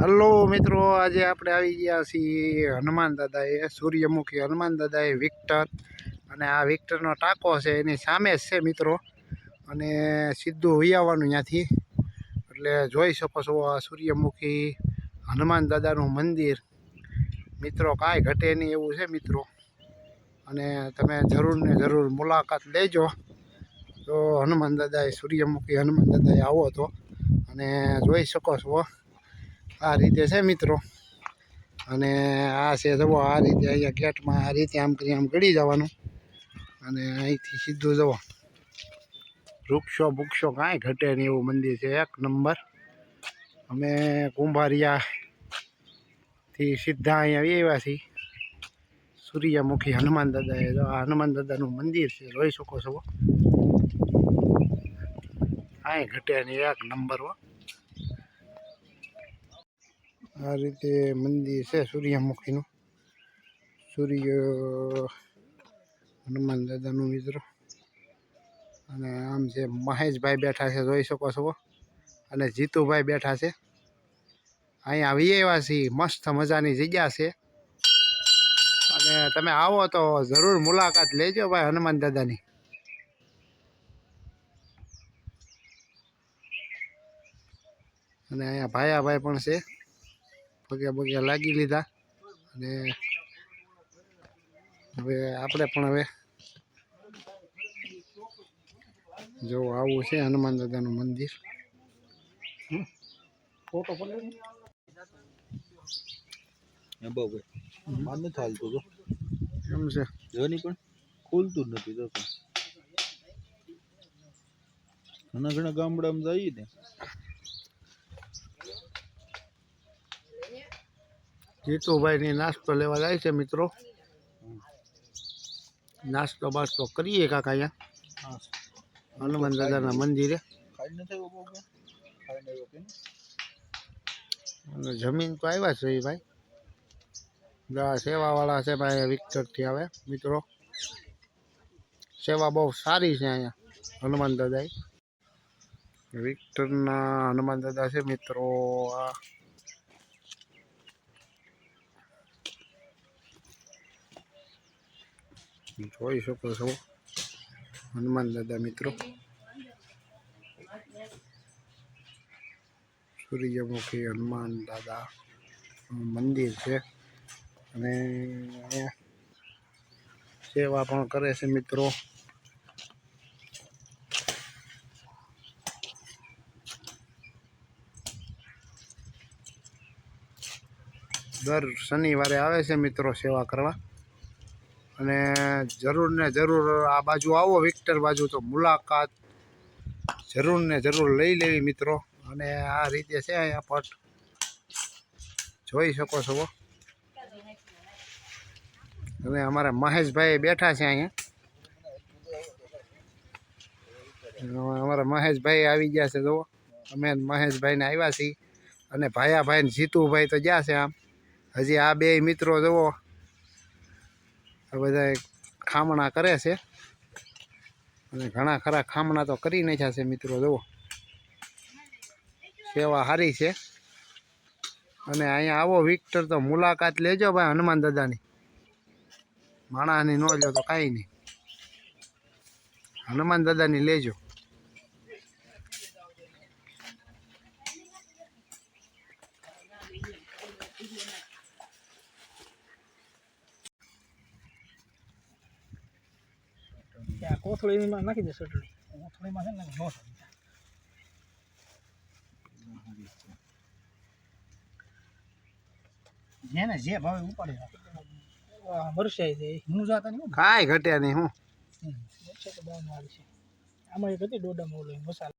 Hello મિત્રો, આજે આપણે આવી ગયા છીએ હનુમાન દાદાએ, સૂર્યમુખી હનુમાન દાદાએ વિક્ટર. અને આ વિક્ટરનો ટાંકો છે એની સામે જ છે મિત્રો. અને સીધું વહી આવવાનું ત્યાંથી. એટલે જોઈ શકો છો આ સૂર્યમુખી હનુમાન દાદાનું મંદિર મિત્રો. કાંઈ ઘટે નહીં એવું છે મિત્રો. અને તમે જરૂર ને જરૂર મુલાકાત લેજો. તો હનુમાન દાદાએ, સૂર્યમુખી હનુમાન દાદાએ આવો તો. અને જોઈ શકો છો આ રીતે છે મિત્રો. અને આ છે જવો આ રીતે અહીંયા ગેટમાં આ રીતે આમ કરી આમ ગળી જવાનું. અને અહીંથી સીધું જવો, વૃક્ષો કાંઈ ઘટે નહીં એવું મંદિર છે, એક નંબર. અમે કુંભારિયાથી સીધા અહીંયા આવ્યા છીએ સૂર્યમુખી હનુમાન દાદાએ. આ હનુમાન દાદાનું મંદિર છે, જોઈ શકો છો. કાંઈ ઘટે નહીં, એક નંબર હો. આ રીતે મંદિર છે સૂર્યમુખીનું, સૂર્ય હનુમાન દાદાનું મિત્રો. અને આમ છે મહેશભાઈ બેઠા છે, જોઈ શકો છો. અને જીતુભાઈ બેઠા છે. અહીંયા આવી આવ્યા છીએ, મસ્ત મજાની જગ્યા છે. અને તમે આવો તો જરૂર મુલાકાત લેજો ભાઈ હનુમાન દાદાની. અને અહીંયા ભાઈ પણ છે, પગે લાગી લીધા. અને હવે આપણે પણ હવે જો આવું છે હનુમાન દાદાનું મંદિર. ફોટો પણ ચાલતું તો એમ છે, જોની પણ ખુલતું જ નથી. તો ઘણા ગામડામાં જઈએ ને, જીતુભાઈ ની નાસ્તો લેવા જાય છે મિત્રો. નાસ્તો બાસ્તો કરીએ કાકા અહીંયા હનુમાન દાદાના મંદિરે. અને જમીન તો આવ્યા છે ભાઈ, સેવાવાળા છે ભાઈ, વિક્ટરથી આવે મિત્રો. સેવા બહુ સારી છે અહીંયા હનુમાન દાદાએ. વિક્ટરના હનુમાન દાદા છે મિત્રો. આ જોઈ શકો છો હનુમાન દાદા મિત્રો. સૂર્યમુખી હનુમાન દાદા મંદિર છે. અને અહીંયા સેવા પણ કરે છે મિત્રો. દર શનિવારે આવે છે મિત્રો સેવા કરવા. અને જરૂર ને જરૂર આ બાજુ આવો વિક્ટર બાજુ તો મુલાકાત જરૂર ને જરૂર લઈ લેવી મિત્રો. અને આ રીતે છે અહીંયા પટ, જોઈ શકો છો. અને અમારા મહેશભાઈ બેઠા છે અહીંયા. અમારા મહેશભાઈ આવી ગયા છે, જુઓ. અમે મહેશભાઈને આવ્યા છીએ. અને ભાઈ ને જીતુભાઈ તો ગયા છે આમ. હજી આ બે મિત્રો જુઓ બધા ખામણા કરે છે. અને ઘણા ખરા ખામણા તો કરી નાખ્યા છે મિત્રો, જુઓ. સેવા સારી છે. અને અહીંયા આવો વિક્ટર તો મુલાકાત લેજો ભાઈ હનુમાન દાદાની. માણસની ન લો તો કાંઈ નહીં, હનુમાન દાદાની લેજો. કોથળીમાં નાખી દે ચટણી. કોથળીમાં છે ને જેને જે ભાવે ઉપાડે મરસાઈ દે. હું જાતા નહીં, કાંઈ ઘટ્યા નહીં. હું આમાં એક હતી ડોડામાં ઓલો મસાલા.